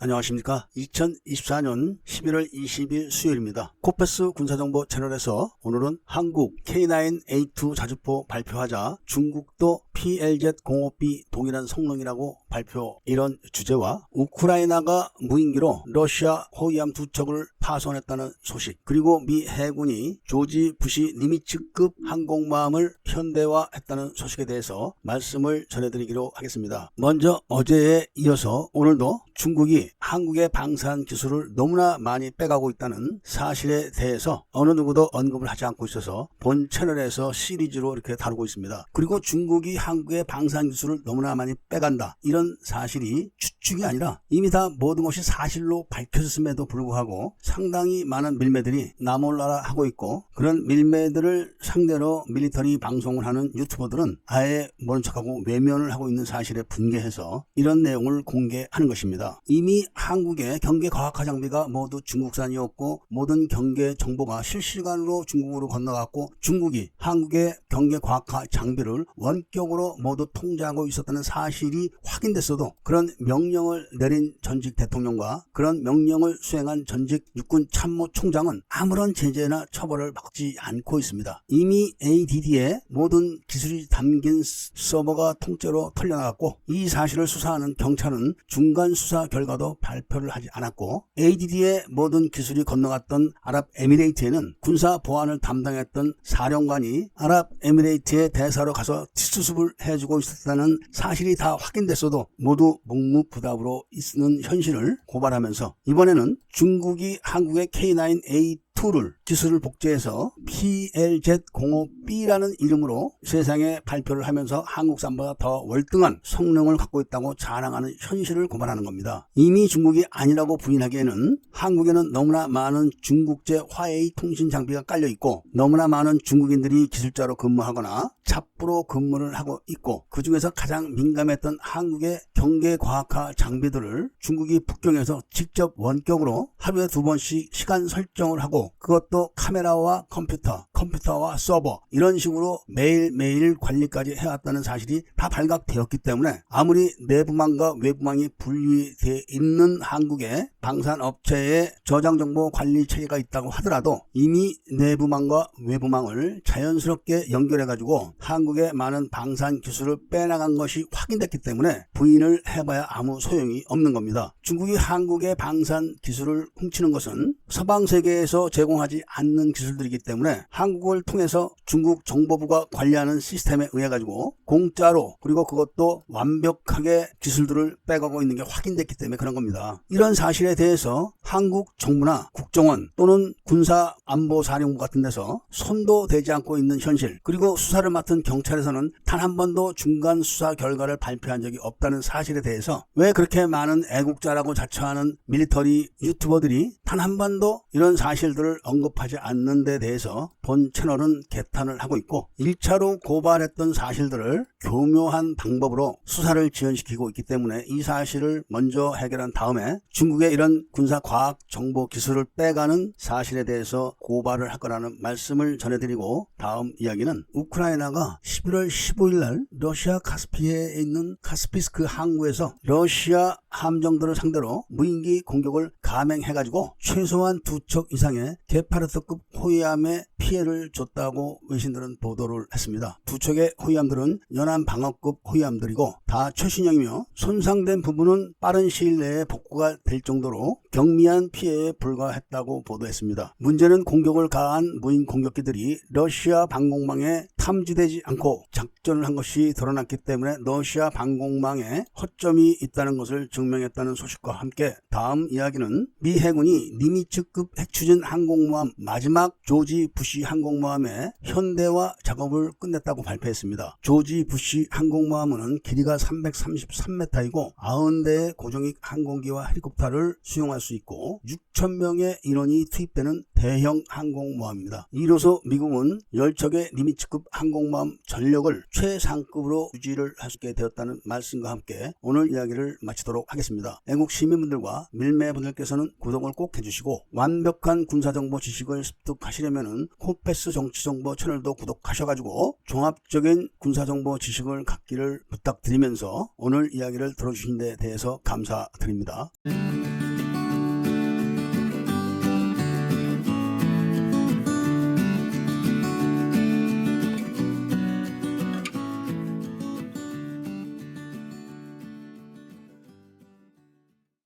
안녕하십니까. 2024년 11월 20일 수요일입니다. 코페스 군사정보 채널에서 오늘은 한국 K9A2 자주포 발표하자 중국도 PLZ-05B 동일한 성능이라고 발표, 이런 주제와 우크라이나가 무인기로 러시아 호위함 2척을 파손했다는 소식, 그리고 미 해군이 조지 부시 니미츠급 항공모함을 현대화했다는 소식에 대해서 말씀을 전해드리기로 하겠습니다. 먼저 어제에 이어서 오늘도 중국이 한국의 방산 기술을 너무나 많이 빼가고 있다는 사실에 대해서 어느 누구도 언급을 하지 않고 있어서 본 채널에서 시리즈로 이렇게 다루고 있습니다. 그리고 중국이 한국의 방산 기술을 너무나 많이 빼간다, 이런 사실이 추측이 아니라 이미 다 모든 것이 사실로 밝혀졌음에도 불구하고 상당히 많은 밀매들이 나몰라라 하고 있고, 그런 밀매들을 상대로 밀리터리 방송을 하는 유튜버들은 아예 모른 척하고 외면을 하고 있는 사실에 분개해서 이런 내용을 공개하는 것입니다. 이미 한국의 경계 과학화 장비가 모두 중국산이었고, 모든 경계 정보가 실시간으로 중국으로 건너갔고, 중국이 한국의 경계 과학화 장비를 원격으로 모두 통제하고 있었다는 사실이 확인됐어도 그런 명령을 내린 전직 대통령과 그런 명령을 수행한 전직 육군 참모총장은 아무런 제재나 처벌을 받지 않고 있습니다. 이미 ADD에 모든 기술이 담긴 서버가 통째로 털려나갔고, 이 사실을 수사하는 경찰은 중간 수사 결과도 발표를 하지 않았고, ADD의 모든 기술이 건너갔던 아랍에미레이트에는 군사 보안을 담당했던 사령관이 아랍에미레이트의 대사로 가서 뒷수습을 해주고 있었다는 사실이 다 확인됐어도 모두 묵묵부답으로 있는 현실을 고발하면서 이번에는 중국이 한국의 K9A2를 기술을 복제해서 PLZ-05B라는 이름으로 세상에 발표를 하면서 한국산보다 더 월등한 성능을 갖고 있다고 자랑하는 현실을 고발하는 겁니다. 이미 중국이 아니라고 부인하기에는 한국에는 너무나 많은 중국제 화웨이 통신 장비가 깔려 있고, 너무나 많은 중국인들이 기술자로 근무하거나 찹부로 근무를 하고 있고, 그 중에서 가장 민감했던 한국의 경계과학화 장비들을 중국이 북경에서 직접 원격으로 하루에 2번씩 시간 설정을 하고, 그것도 카메라와 컴퓨터와 서버, 이런 식으로 매일매일 관리까지 해왔다는 사실이 다 발각되었기 때문에 아무리 내부망과 외부망이 분리되어 있는 한국의 방산업체의 저장정보 관리 체계가 있다고 하더라도 이미 내부망과 외부망을 자연스럽게 연결해가지고 한국의 많은 방산 기술을 빼나간 것이 확인됐기 때문에 부인을 해봐야 아무 소용이 없는 겁니다. 중국이 한국의 방산 기술을 훔치는 것은 서방 세계에서 제공하지 않는 기술들이기 때문에 한국을 통해서 중국 정보부가 관리하는 시스템에 의해 가지고 공짜로, 그리고 그것도 완벽하게 기술들을 빼가고 있는 게 확인됐기 때문에 그런 겁니다. 이런 사실에 대해서 한국 정부나 국정원 또는 군사안보사령부 같은 데서 손도 대지 않고 있는 현실, 그리고 수사를 맡은 경찰에서는 단 한 번도 중간 수사 결과를 발표한 적이 없다는 사실에 대해서 왜 그렇게 많은 애국자라고 자처하는 밀리터리 유튜버들이 단 한 번도 이런 사실들을 언급하지 않는 데 대해서 본 채널은 개탄을 하고 있고, 1차로 고발했던 사실들을 교묘한 방법으로 수사를 지연시키고 있기 때문에 이 사실을 먼저 해결한 다음에 중국의 이런 군사과학 정보 기술을 빼가는 사실에 대해서 고발을 할 거라는 말씀을 전해드리고, 다음 이야기는 우크라이나가 11월 15일 날 러시아 카스피해에 있는 카스피스크 항구에서 러시아 함정들을 상대로 무인기 공격을 감행해가지고 최소한 2척 이상의 게파르트급 호위함에 피해를 줬다고 외신들은 보도를 했습니다. 2척의 호위함들은 연안 방어급 호위함들이고 다 최신형이며 손상된 부분은 빠른 시일 내에 복구가 될 정도로 경미한 피해에 불과했다고 보도했습니다. 문제는 공격을 가한 무인 공격기들이 러시아 방공망에 탐지되지 않고 작전을 한 것이 드러났기 때문에 러시아 방공망에 허점이 있다는 것을 증명했다는 소식과 함께 다음 이야기는 미 해군이 니미츠급 핵추진 항공모함 마지막 조지 부시 항공모함의 현대화 작업을 끝냈다고 발표했습니다. 조지 부시 항공모함은 길이가 333m이고 90대의 고정익 항공기와 헬리콥터를 수용할 수 있고 6,000명의 인원이 투입되는 대형 항공모함입니다. 이로써 미국은 10척의 니미츠급 항공모함 전력을 최상급으로 유지를 할 수 있게 되었다는 말씀과 함께 오늘 이야기를 마치도록 하겠습니다. 애국 시민분들과 밀매분들께서는 구독을 꼭 해주시고, 완벽한 군사정보 지식을 습득하시려면 코페스 정치정보 채널도 구독하셔가지고 종합적인 군사정보 지식을 갖기를 부탁드리면서 오늘 이야기를 들어주신 데 대해서 감사드립니다.